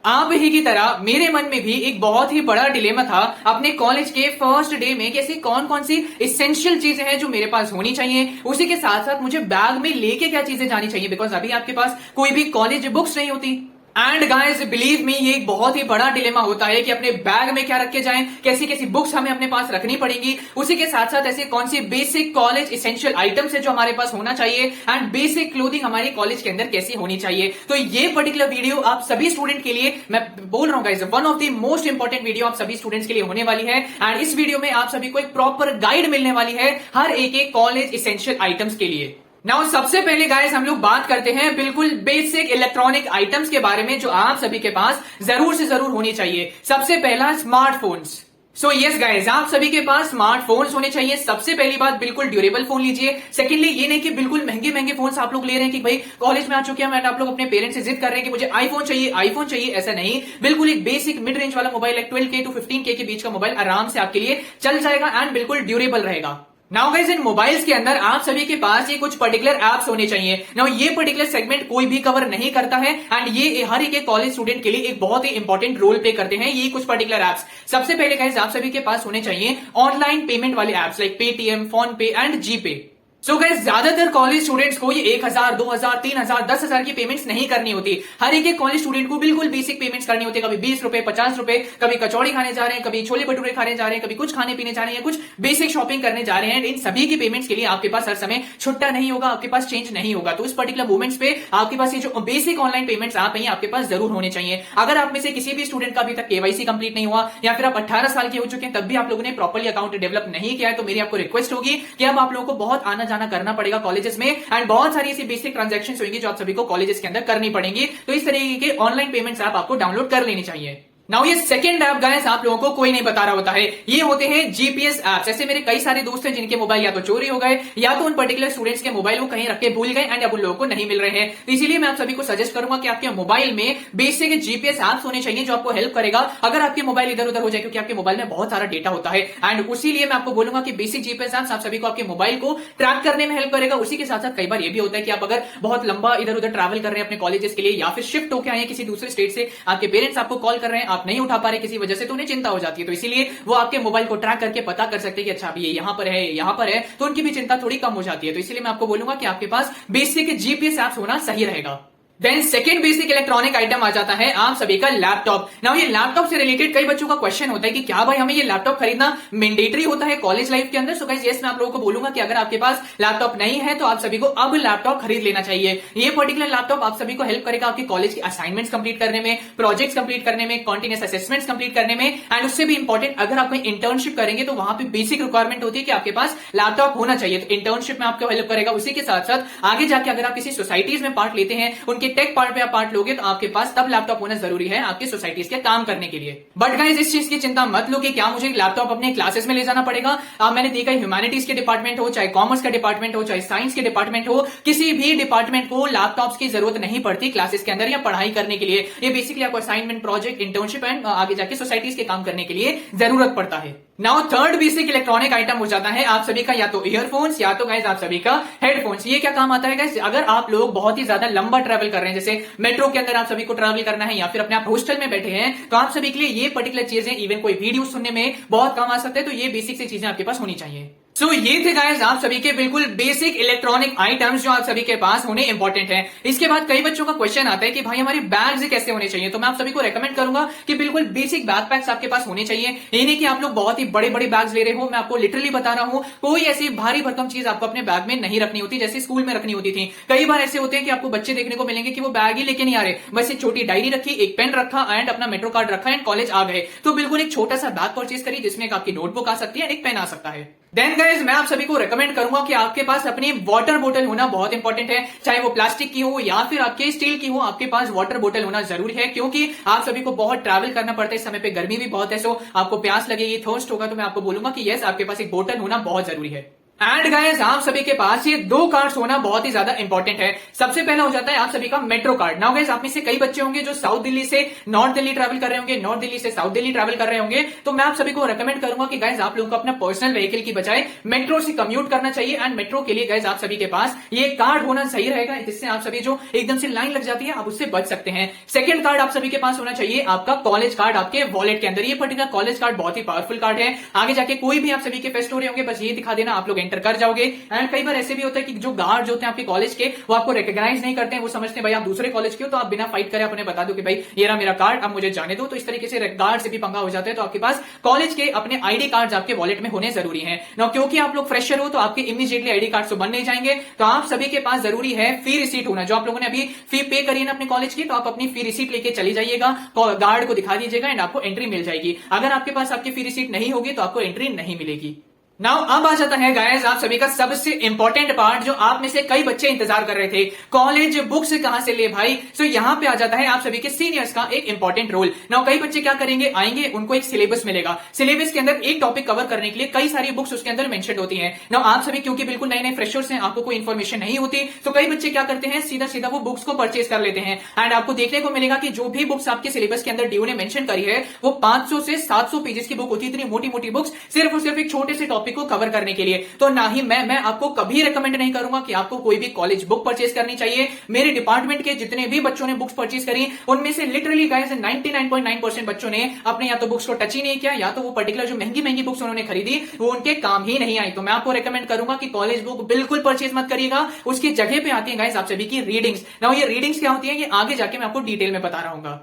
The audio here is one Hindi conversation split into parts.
आप ही की तरह मेरे मन में भी एक बहुत ही बड़ा डिलेमा था अपने कॉलेज के फर्स्ट डे में कि ऐसी कौन कौन सी इसेंशियल चीजें हैं जो मेरे पास होनी चाहिए। उसी के साथ साथ मुझे बैग में लेके क्या चीजें जानी चाहिए, बिकॉज अभी आपके पास कोई भी कॉलेज बुक्स नहीं होती। एंड गाइस बिलीव मी, ये एक बहुत ही बड़ा डिलेमा होता है कि अपने बैग में क्या रख के जाएं, कैसी कैसी बुक्स हमें अपने पास रखनी पड़ेंगी। उसी के साथ साथ ऐसे कौन सी बेसिक कॉलेज इसेंशियल आइटम्स है जो हमारे पास होना चाहिए, एंड बेसिक क्लोथिंग हमारी कॉलेज के अंदर कैसी होनी चाहिए। तो ये पर्टिकुलर वीडियो आप सभी स्टूडेंट के लिए, मैं बोल रहा हूं guys, one of the most important video आप सभी स्टूडेंट्स के लिए होने वाली है। एंड इस वीडियो में आप सभी को एक प्रॉपर गाइड मिलने वाली है हर एक कॉलेज इसेंशियल आइटम्स के लिए। नाउ सबसे पहले गाइस हम लोग बात करते हैं बिल्कुल बेसिक इलेक्ट्रॉनिक आइटम्स के बारे में जो आप सभी के पास जरूर से जरूर होनी चाहिए। सबसे पहला स्मार्टफोन्स। सो यस गाइस, आप सभी के पास स्मार्टफोन्स होने चाहिए। सबसे पहली बात, बिल्कुल ड्यूरेबल फोन लीजिए। सेकेंडली, ये नहीं कि बिल्कुल महंगे महंगे फोन्स आप लोग ले रहे हैं कि भाई कॉलेज में आ चुके हैं आप लोग अपने पेरेंट्स से जिद कर रहे हैं कि मुझे आईफोन चाहिए, ऐसा नहीं। बिल्कुल एक बेसिक मिड रेंज वाला मोबाइल, एक 12K to 15K के बीच का मोबाइल आराम से आपके लिए चल जाएगा एंड बिल्कुल ड्यूरेबल रहेगा। नाउ गाइस, इन मोबाइल्स के अंदर आप सभी के पास ये कुछ पर्टिकुलर एप्स होने चाहिए। नाउ ये पर्टिकुलर सेगमेंट कोई भी कवर नहीं करता है एंड ये हर एक कॉलेज स्टूडेंट के लिए एक बहुत ही इंपॉर्टेंट रोल प्ले करते हैं ये कुछ पर्टिकुलर एप्स। सबसे पहले गाइस आप सभी के पास होने चाहिए ऑनलाइन पेमेंट वाले एप्स लाइक पेटीएम, फोन पे एंड जीपे। सो गाइस, ज्यादातर कॉलेज स्टूडेंट्स को ये 1000, 2000, 3000, 10,000 की पेमेंट्स नहीं करनी होती। हर एक कॉलेज स्टूडेंट को बिल्कुल बेसिक पेमेंट्स करनी होती है। कभी 20 रुपए, 50 रुपए, कभी कचौड़ी खाने जा रहे हैं, कभी छोले भटूरे खाने जा रहे हैं, कभी कुछ खाने पीने जा रहे हैं, कुछ बेसिक शॉपिंग करने जा रहे हैं। इन सभी की पेमेंट्स के लिए आपके पास हर समय छुट्टा नहीं होगा, आपके पास चेंज नहीं होगा। तो इस पर्टिकुलर मोमेंट्स पे आपके पास ये जो बेसिक ऑनलाइन पेमेंट्स आप हैं आपके पास जरूर होने चाहिए। अगर आप में से किसी भी स्टूडेंट का अभी तक केवाईसी कंप्लीट नहीं हुआ या फिर आप 18 साल के हो चुके हैं तब भी आप लोगों ने प्रॉपर्ली अकाउंट डेवलप नहीं किया है, तो मेरी आपको रिक्वेस्ट होगी कि अब आप लोगों को बहुत आना जाना करना पड़ेगा कॉलेजेस में एंड बहुत सारी ऐसी बेसिक ट्रांजैक्शंस होंगी जो आप सभी को कॉलेजेस के अंदर करनी पड़ेंगी। तो इस तरीके के ऑनलाइन पेमेंट्स ऐप आपको डाउनलोड कर लेनी चाहिए। नाउ ये सेकंड ऐप गाइस आप लोगों को कोई नहीं बता रहा होता है, ये होते हैं जीपीएस ऐप्स। ऐसे मेरे कई सारे दोस्त हैं जिनके मोबाइल या तो चोरी हो गए या तो उन पर्टिकुलर स्टूडेंट्स के मोबाइल को कहीं रख के भूल गए एंड अब उन लोगों को नहीं मिल रहे हैं। तो इसीलिए मैं आप सभी को सजेस्ट करूंगा कि आपके मोबाइल में बेसिक जीपीएस ऐप्स होने चाहिए जो आपको हेल्प करेगा अगर आपके मोबाइल इधर उधर हो जाए, क्योंकि आपके मोबाइल में बहुत सारा डेटा होता है। एंड उसीलिए मैं आपको बोलूंगा कि बेसिक जीपीएस ऐप्स आप सभी को आपके मोबाइल को ट्रैक करने में हेल्प करेगा। उसी के साथ साथ कई बार ये भी होता है कि आप अगर बहुत लंबा इधर उधर ट्रैवल कर रहे हैं अपने कॉलेजेस के लिए या फिर शिफ्ट होकर आए किसी दूसरे स्टेट से, आपके पेरेंट्स आपको कॉल कर रहे हैं, आप नहीं उठा पा रहे किसी वजह से, तो उन्हें चिंता हो जाती है। तो इसीलिए वो आपके मोबाइल को ट्रैक करके पता कर सकते हैं कि अच्छा अभी ये यहां पर है, तो उनकी भी चिंता थोड़ी कम हो जाती है। तो इसीलिए मैं आपको बोलूंगा कि आपके पास बेसिक जीपीएस ऐप्स होना सही रहेगा। Then second basic electronic item आ जाता है आप सभी का लैपटॉप। नाउ ये लैपटॉप से रिलेटेड कई बच्चों का क्वेश्चन होता है कि क्या भाई हमें ये लैपटॉप खरीदना मैंडेटरी होता है कॉलेज लाइफ के अंदर। सो गाइस यस, मैं आप लोगों को बोलूंगा कि अगर आपके पास लैपटॉप नहीं है तो आप सभी को अब लैपटॉप खरीद लेना चाहिए। ये पर्टिकुलर लैपटॉप आप सभी को हेल्प करेगा आपकी कॉलेज की असाइनमेंट्स कंप्लीट करने में, प्रोजेक्ट्स कंप्लीट करने में, कॉन्टिन्यूस असेसमेंट्स कंप्लीट करने में। एंड उससे भी इंपॉर्टेंट, अगर आप कोई इंटर्नशिप करेंगे तो वहां पे बेसिक रिक्वायरमेंट होती है कि आपके पास लैपटॉप होना चाहिए। तो इंटर्नशिप में आपको हेल्प करेगा। उसी के साथ साथ आगे जाके अगर आप किसी सोसाइटीज में पार्ट लेते हैं, उनके टेक पार्ट में आप पार्ट लोगे तो आपके पास तब लैपटॉप होना जरूरी है आपकी सोसाइटीज के काम करने के लिए। बट गाइस इस चीज की चिंता मत लो कि क्या मुझे लैपटॉप अपने क्लासेस में ले जाना पड़ेगा। मैंने देखा ह्यूमैनिटीज के डिपार्टमेंट हो, चाहे कॉमर्स का डिपार्टमेंट हो, चाहे साइंस के डिपार्टमेंट हो, किसी भी डिपार्टमेंट को लैपटॉप्स की जरूरत नहीं पड़ती क्लासेस के अंदर या पढ़ाई करने के लिए। ये बेसिकली आपको असाइनमेंट, प्रोजेक्ट, इंटर्नशिप एंड आगे जाके सोसाइटीज के काम करने के लिए जरूरत पड़ता है। Now third basic electronic item हो जाता है आप सभी का या तो ईयरफोन्स या तो गाइस आप सभी का हेडफोन्स। ये क्या काम आता है गाइस, अगर आप लोग बहुत ही ज्यादा लंबा ट्रैवल कर रहे हैं, जैसे मेट्रो के अंदर आप सभी को ट्रैवल करना है या फिर अपने आप हॉस्टल में बैठे हैं, तो आप सभी के लिए ये पर्टिकुलर चीजें इवन कोई वीडियो सुनने में बहुत काम आ सकते हैं। तो ये बेसिक सी चीजें आपके पास होनी चाहिए। सो ये थे गाइस आप सभी के बिल्कुल बेसिक इलेक्ट्रॉनिक आइटम्स जो आप सभी के पास होने इंपॉर्टेंट है। इसके बाद कई बच्चों का क्वेश्चन आता है कि भाई हमारे बैग्स कैसे होने चाहिए। तो मैं आप सभी को रेकमेंड करूंगा कि बिल्कुल बेसिक बैकपैक्स आपके पास होने चाहिए। ये नहीं कि आप लोग बहुत ही बड़े बड़े बैग्स ले रहे हो। मैं आपको लिटरली बता रहा हूं, कोई ऐसी भारी भरकम चीज आपको अपने बैग में नहीं रखनी होती जैसे स्कूल में रखनी होती थी। कई बार ऐसे होते हैं कि आपको बच्चे देखने को मिलेंगे कि वो बैग ही लेके नहीं आ रहे, बस एक छोटी डायरी रखी, एक पेन रखा एंड अपना मेट्रो कार्ड रखा एंड कॉलेज आ गए। तो बिल्कुल एक छोटा सा बैग परचेज करिए जिसमें आपकी नोटबुक आ सकती है, एक पेन आ सकता है। देन गाइस मैं आप सभी को रेकमेंड करूंगा कि आपके पास अपनी वाटर बोतल होना बहुत इंपॉर्टेंट है। चाहे वो प्लास्टिक की हो या फिर आपके स्टील की हो, आपके पास वाटर बोतल होना जरूरी है, क्योंकि आप सभी को बहुत ट्रैवल करना पड़ता है। इस समय पे गर्मी भी बहुत है, सो आपको प्यास लगेगी, थर्स्ट होगा, तो मैं आपको बोलूंगा कि यस आपके पास एक बोतल होना बहुत जरूरी है। एंड गाइस आप सभी के पास ये दो कार्ड्स होना बहुत ही ज्यादा इंपॉर्टेंट है। सबसे पहला हो जाता है आप सभी का मेट्रो कार्ड। नाउ गाइस आप में से कई बच्चे होंगे जो साउथ दिल्ली से नॉर्थ दिल्ली ट्रैवल कर रहे होंगे, नॉर्थ दिल्ली से साउथ दिल्ली ट्रैवल कर रहे होंगे, तो मैं आप सभी को रेकमेंड करूंगा कि गाइस आप लोगों को अपना पर्सनल व्हीकल की बजाय मेट्रो से कम्यूट करना चाहिए। एंड मेट्रो के लिए गाइस आप सभी के पास ये कार्ड होना सही रहेगा, जिससे आप सभी जो एकदम से लाइन लग जाती है आप उससे बच सकते हैं। सेकंड कार्ड आप सभी के पास होना चाहिए आपका कॉलेज कार्ड आपके वॉलेट के अंदर। ये पर्टिकुलर कॉलेज कार्ड बहुत ही पावरफुल कार्ड है। आगे जाके कोई भी आप सभी के फेस्ट हो रहे होंगे, बस ये दिखा देना, आप लोग एंटर कर जाओगे। एंड कई बार ऐसे भी होता है कि जो गार्ड होते हैं आपके कॉलेज के, वो आपको रिकॉग्नाइज नहीं करते हैं, वो समझते हैं भाई आप दूसरे कॉलेज के हो, तो आप बिना फाइट करे अपने बता दो कि भाई ये रहा मेरा कार्ड, अब मुझे जाने दो। तो इस तरीके से गार्ड से भी पंगा हो जाता है। तो आपके पास कॉलेज के अपने आईडी कार्ड आपके वॉलेट में होने जरूरी है ना, क्योंकि आप लोग फ्रेशर हो तो आपके इमीडिएटली आईडी कार्ड तो बन नहीं जाएंगे। तो आप सभी के पास जरूरी है फी रिसीट होना। जो आप लोगों ने अभी फी पे करी है ना अपने कॉलेज की, तो आप अपनी फी रिसीट लेके चली जाइएगा, गार्ड को दिखा दीजिएगा एंड आपको एंट्री मिल जाएगी। अगर आपके पास आपकी फी रिसीट नहीं होगी तो आपको एंट्री नहीं मिलेगी। नाउ अब आ जाता है गाइस आप सभी का सबसे इंपॉर्टेंट पार्ट, जो आप में से कई बच्चे इंतजार कर रहे थे, कॉलेज बुक्स कहां से ले भाई। सो यहां पे आ जाता है आप सभी के सीनियर्स का एक इंपॉर्टेंट रोल। नाउ कई बच्चे क्या करेंगे, आएंगे, उनको एक सिलेबस मिलेगा, सिलेबस के अंदर एक टॉपिक कवर करने के लिए कई सारी बुक्स उसके अंदर मेंशन होती हैं। नाउ आप सभी क्योंकि बिल्कुल नए नए फ्रेशर्स हैं, आपको कोई इन्फॉर्मेशन नहीं होती, तो कई बच्चे क्या करते हैं, सीधा सीधा वो बुक्स को परचेज कर लेते हैं। एंड आपको देखने को मिलेगा कि जो भी बुक्स आपके सिलेबस के अंदर डीओ ने मेंशन करी है, वो 500 से 700 पेजेस की बुक होती है। इतनी मोटी मोटी बुक्स सिर्फ और सिर्फ एक छोटे से टॉपिक को कवर करने के लिए। तो ना ही मैं आपको कभी रेकमेंड नहीं करूंगा कि आपको कोई भी कॉलेज बुक परचेज करनी चाहिए। मेरे डिपार्टमेंट के जितने भी बच्चों ने बुक्स परचेज करी, उनमें से लिटरली गाइस 99.9% बच्चों ने अपने या तो बुक्स को टच ही नहीं किया, या तो वो पर्टिकुलर जो महंगी महंगी बुक्स उन्होंने खरीदी वो उनके काम ही नहीं आई। तो मैं आपको रेकमेंड करूंगा कि कॉलेज बुक बिल्कुल परचेज मत करिएगा। उसकी जगह पे आती है गाइस आप सभी की रीडिंग्स। ना ये रीडिंग्स क्या होती है, ये आगे जाके मैं आपको डिटेल में बता रहा हूँ।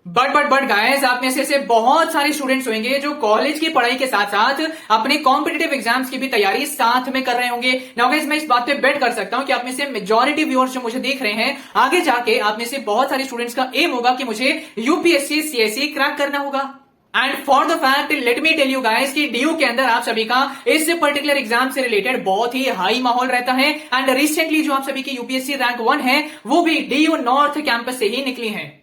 बट गाइस आप में से बहुत सारे स्टूडेंट्स होंगे जो कॉलेज की पढ़ाई के साथ साथ अपने कॉम्पिटिटिव एग्जाम्स की भी तैयारी साथ में कर रहे होंगे। नाउ गाइस मैं इस बात पे बेट कर सकता हूं कि आप में से मेजॉरिटी व्यूअर्स जो मुझे देख रहे हैं, आगे जाके आप में से बहुत सारे स्टूडेंट्स का एम होगा कि मुझे यूपीएससी सीएसई क्रैक करना होगा। And for the fact let me tell you guys कि डीयू के अंदर आप सभी का इस पर्टिकुलर एग्जाम से रिलेटेड बहुत ही हाई माहौल रहता है। एंड रिसेंटली जो आप सभी की यूपीएससी रैंक 1 है, वो भी डीयू नॉर्थ कैंपस से ही निकली है।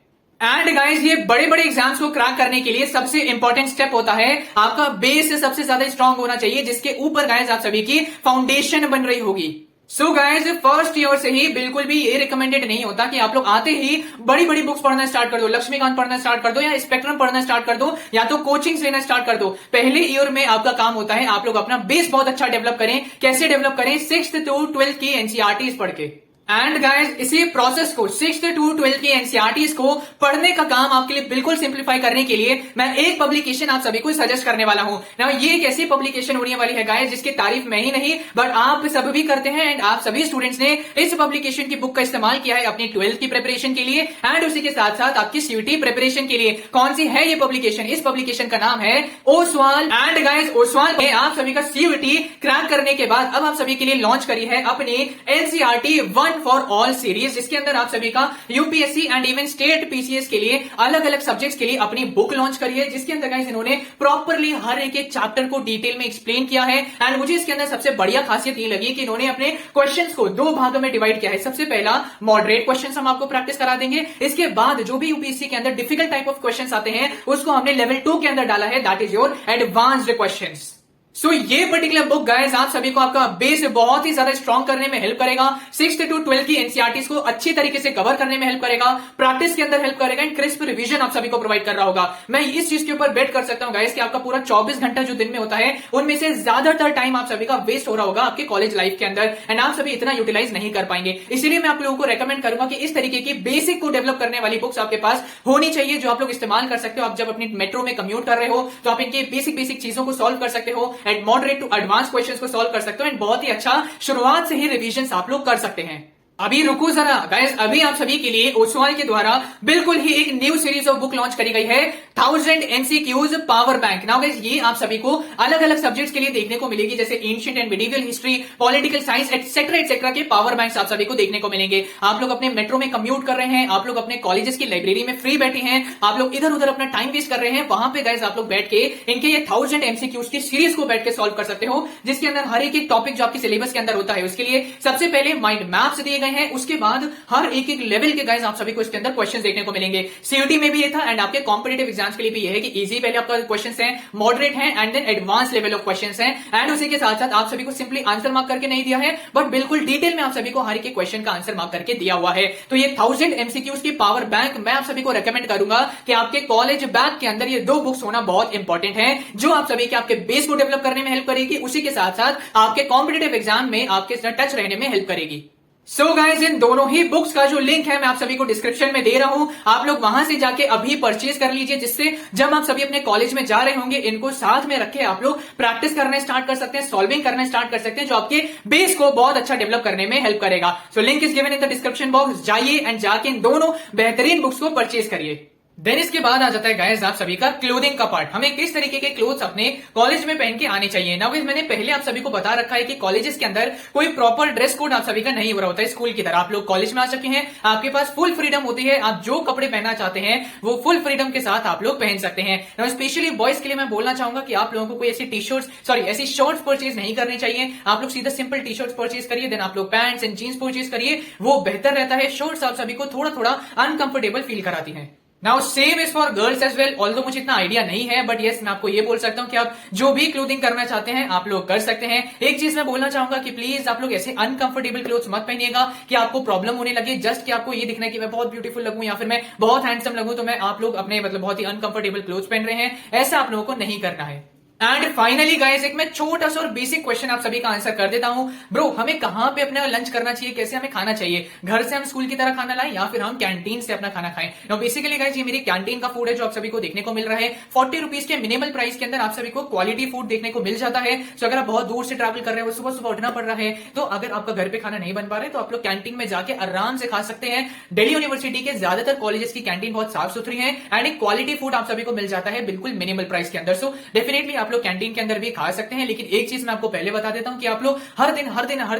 एंड गाइस ये बड़े बड़े एग्जाम्स को क्रैक करने के लिए सबसे इंपॉर्टेंट स्टेप होता है आपका बेस सबसे ज्यादा स्ट्रांग होना चाहिए, जिसके ऊपर गाइस आप सभी की फाउंडेशन बन रही होगी। सो गाइस फर्स्ट ईयर से ही बिल्कुल भी ये रिकमेंडेड नहीं होता कि आप लोग आते ही बड़ी बड़ी बुक्स पढ़ना स्टार्ट कर दो, लक्ष्मीकांत पढ़ना स्टार्ट कर दो, या स्पेक्ट्रम पढ़ना स्टार्ट कर दो, या तो कोचिंग्स लेना स्टार्ट कर दो। पहले ईयर में आपका काम होता है आप लोग अपना बेस बहुत अच्छा डेवलप करें। कैसे डेवलप करें, 6th to 12th की एनसीईआरटीज पढ़ के। एंड गाइस इसी प्रोसेस को 6th to 12th की एनसीईआरटीज को पढ़ने का काम आपके लिए बिल्कुल सिंप्लीफाई करने के लिए मैं एक पब्लिकेशन आप सभी को सजेस्ट करने वाला हूं। ना ये एक ऐसी पब्लिकेशन होने वाली है गाइस जिसकी तारीफ मैं ही नहीं बट आप सब भी करते हैं। एंड आप सभी स्टूडेंट्स ने इस पब्लिकेशन की बुक का इस्तेमाल किया है अपनी 12th की प्रिपरेशन के लिए एंड उसी के साथ साथ आपकी सीयूटी प्रिपरेशन के लिए। कौन सी है ये पब्लिकेशन? इस पब्लिकेशन का नाम है ओसवाल। एंड गाइस ओसवाल में आप सभी का सीयूटी क्रैक करने के बाद अब आप सभी के लिए लॉन्च करी है अपनी एनसीईआरटी 1 फॉर ऑल सीरीज, जिसके अंदर आप सभी का UPSC and even state PCS के लिए अलग अलग सब्जेक्ट्स के लिए अपनी बुक लॉन्च करी है, जिसके अंदर गाइस इन्होंने प्रॉपर्ली हर एक चैप्टर को डिटेल में एक्सप्लेन किया है। एंड मुझे इसके अंदर सबसे बढ़िया खासियत ये लगी कि इन्होंने अपने क्वेश्चंस को 2 भागों में डिवाइड किया है। सबसे पहला मॉडरेट क्वेश्चंस हम आपको प्रैक्टिस करा देंगे, इसके बाद जो भी यूपीएससी के अंदर डिफिकल्ट टाइप ऑफ क्वेश्चंस आते हैं उसको हमने लेवल 2 के अंदर डाला है, that is your advanced questions. So ये पर्टिकुलर बुक गाइस आप सभी को आपका बेस बहुत ही ज्यादा स्ट्रॉन्ग करने में हेल्प करेगा, 6th to 12th की एनसीईआरटीज को अच्छी तरीके से कवर करने में हेल्प करेगा, प्रैक्टिस के अंदर हेल्प करेगा एंड क्रिस्प रिवीजन आप सभी को प्रोवाइड कर रहा होगा। मैं इस चीज के ऊपर बेट कर सकता हूं गाइस कि आपका पूरा 24 घंटा जो दिन में होता है उनमें से ज्यादातर टाइम आप सभी का वेस्ट हो रहा होगा आपके कॉलेज लाइफ के अंदर एंड आप सभी इतना यूटिलाइज नहीं कर पाएंगे। इसीलिए मैं आप लोगों को रेकमेंड करूंगा कि इस तरीके की बेसिक को डेवलप करने वाली बुक्स आपके पास होनी चाहिए, जो आप लोग इस्तेमाल कर सकते हो। आप जब अपनी मेट्रो में कम्यूट कर रहे हो तो आप इनके बेसिक चीजों को सॉल्व कर सकते हो and moderate to advance questions को सॉल्व कर सकते हो एंड बहुत ही अच्छा शुरुआत से ही रिवीजन आप लोग कर सकते हैं। अभी रुको जरा गाइस, अभी आप सभी के लिए ओसवाल के द्वारा बिल्कुल ही एक new series of book launch करी गई है, 1000 MCQs power bank. Now guys ये आप सभी को अलग अलग सब्जेक्ट्स के लिए देखने को मिलेगी, जैसे ancient and medieval history, political science etcetera etcetera के पावर बैंक्स आप सभी को देखने को मिलेंगे। आप लोग अपने मेट्रो में कम्यूट कर रहे हैं, आप लोग अपने कॉलेजेस की लाइब्रेरी में फ्री बैठे हैं, आप लोग इधर उधर अपना टाइम वेस्ट कर रहे हैं, वहां पे गाइस आप लोग बैठ के इनके ये 1000 एमसीक्यूज की सीरीज को बैठ के सॉल्व कर सकते हो, जिसके अंदर हर एक टॉपिक जो आपके सिलेबस के अंदर होता है उसके लिए सबसे पहले माइंड मैप्स दिए गए हैं, उसके बाद हर एक एक लेवल के गाइस आप सभी को इसके अंदर क्वेश्चन देखने को मिलेंगे। सीयूटी में भी ये था एंड आपके कॉम्पिटेटिव एग्जाम्स के लिए भी ये है कि इजी पहले आपका क्वेश्चन है, मॉडरेट है and then advance level of question है। एंड उसी के साथ साथ आप सभी को सिंपली आंसर मार्क करके नहीं दिया है, बट बिल्कुल डिटेल में आप सभी को हर एक क्वेश्चन का आंसर मार्क करके दिया हुआ है। तो ये 1000 एमसीक्यूज की पावर बैंक मैं आप सभी को रेकमेंड करूंगा कि आपके कॉलेज बैग के अंदर ये 2 बुक्स होना बहुत इंपॉर्टेंट है, जो आप सभी के आपके बेस को डेवलप करने में हेल्प करेगी, उसी के साथ साथ आपके कॉम्पिटेटिव एग्जाम में आपके टच रहने में हेल्प करेगी। सो गाइस, इन दोनों ही बुक्स का जो लिंक है मैं आप सभी को डिस्क्रिप्शन में दे रहा हूं, आप लोग वहां से जाके अभी परचेज कर लीजिए, जिससे जब आप सभी अपने कॉलेज में जा रहे होंगे इनको साथ में रखे आप लोग प्रैक्टिस करने स्टार्ट कर सकते हैं, सॉल्विंग करना स्टार्ट कर सकते हैं, जो आपके बेस को बहुत अच्छा डेवलप करने में हेल्प करेगा। So link is given in the description box, जाइए एंड जाके इन दोनों बेहतरीन बुक्स को परचेज करिए। देन इसके बाद आ जाता है गाइस आप सभी का क्लोथिंग का पार्ट, हमें किस तरीके के क्लोथ्स अपने कॉलेज में पहन के आने चाहिए। नाउ गाइस, मैंने पहले आप सभी को बता रखा है कि कॉलेजेस के अंदर कोई प्रॉपर ड्रेस कोड आप सभी का नहीं हो रहा होता है स्कूल की तरह। आप लोग कॉलेज में आ चुके हैं, आपके पास फुल फ्रीडम होती है, आप जो कपड़े पहनना चाहते हैं वो फुल फ्रीडम के साथ आप लोग पहन सकते हैं। नाउ स्पेशली बॉयज के लिए मैं बोलना चाहूंगा कि आप लोगों को कोई ऐसी ऐसी शॉर्ट्स परचेज नहीं करनी चाहिए, आप लोग सीधा सिंपल टी शर्ट्स परचेज करिए, देन आप लोग पैंट्स एंड जींस परचेज करिए, वो बेहतर रहता है। शॉर्ट्स आप सभी को थोड़ा थोड़ा अनकंफर्टेबल फील कराती है। Now same is for girls as well, although मुझे इतना आइडिया नहीं है, बट यस मैं आपको ये बोल सकता हूं कि आप जो भी क्लोथिंग करना चाहते हैं आप लोग कर सकते हैं। एक चीज मैं बोलना चाहूंगा कि प्लीज आप लोग ऐसे अनकंफर्टेबल क्लोथ्स मत पहनिएगा कि आपको प्रॉब्लम होने लगे, जस्ट कि आपको ये दिखना है कि मैं बहुत ब्यूटीफुल लगूं या फिर मैं बहुत हैंडसम लगूं, तो मैं आप लोग अपने बहुत ही अनकंफर्टेबल क्लोथ्स पहन रहे हैं, ऐसा आप लोगों को नहीं करना है। एंड फाइनली गाइस, एक मैं छोटा सा और बेसिक क्वेश्चन आप सभी का आंसर कर देता हूं। ब्रो, हमें कहां पे अपना लंच करना चाहिए, कैसे हमें खाना चाहिए, घर से हम स्कूल की तरह खाना लाएं या फिर हम कैंटीन से अपना खाना खाएं। नाउ बेसिकली गाइस, ये मेरी कैंटीन का फूड है जो आप सभी को देखने को मिल रहा है। 40 रुपीज के मिनिमल प्राइस के अंदर आप सभी को क्वालिटी फूड देखने को मिल जाता है। सो अगर आप बहुत दूर से ट्रैवल कर रहे हो, सुबह सुबह उठना पड़ रहा है, तो अगर आपका घर पे खाना नहीं बन पा रहा है तो आप लोग कैंटीन में जाके आराम से खा सकते हैं। दिल्ली यूनिवर्सिटी के ज्यादातर कॉलेजेस की कैंटीन बहुत साफ सुथरी है एंड एक क्वालिटी फूड आप सभी को मिल जाता है बिल्कुल मिनिमल प्राइस के अंदर। सो डेफिनेटली आप लोग कैंटीन के अंदर भी खा सकते हैं, लेकिन एक चीज मैं आपको पहले बता देता हूं कि आप लोग हर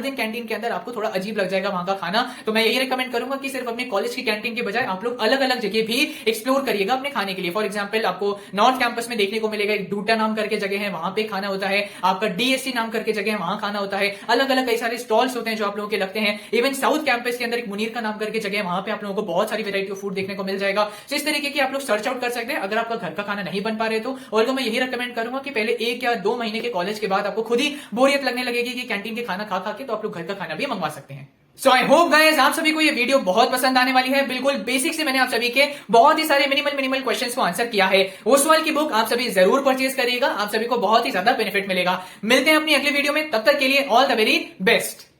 दिन कैंटीन के अंदर आपको थोड़ा अजीब लग जाएगा वहां का खाना। तो मैं यही रिकमेंड करूंगा कि सिर्फ अपने कॉलेज की कैंटीन के बजाय आप लोग अलग अलग जगह भी एक्सप्लोर करिएगा अपने खाने के लिए। फॉर एग्जांपल, आपको नॉर्थ कैंपस में देखने को मिलेगा एक डूटा नाम करके जगह है, वहां पे खाना होता है। आपका डीएससी नाम करके जगह है, वहां खाना होता है। अलग अलग कई सारे स्टॉल्स होते हैं जो आप लोगों के लगते हैं। इवन साउथ कैंपस के अंदर एक मुनीर का नाम करके जगह है, वहां पे आप लोगों को बहुत सारी वेरायटी ऑफ फूड देखने को मिल जाएगा। तो इस तरीके की आप लोग सर्च आउट कर सकते हैं अगर आपका घर का खाना नहीं बन पा रहे तो। और मैं यही रिकमेंड करूंगा कि पहले 1 या 2 महीने के कॉलेज के बाद आपको खुद ही बोरियत लगने लगेगी कि कैंटीन के खाना खा के, तो आप लोग घर का खाना भी मंगवा सकते हैं। सो आई होप गाइस आप सभी को ये वीडियो बहुत पसंद आने वाली है। बिल्कुल बेसिक से मैंने आप सभी के बहुत ही सारे मिनिमल क्वेश्चंस को आंसर किया है। ओसवाल की बुक आप सभी जरूर परचेज करिएगा, आप सभी को बहुत ही ज्यादा बेनिफिट मिलेगा। मिलते हैं अपनी अगली वीडियो में, तब तक के लिए ऑल द वेरी बेस्ट।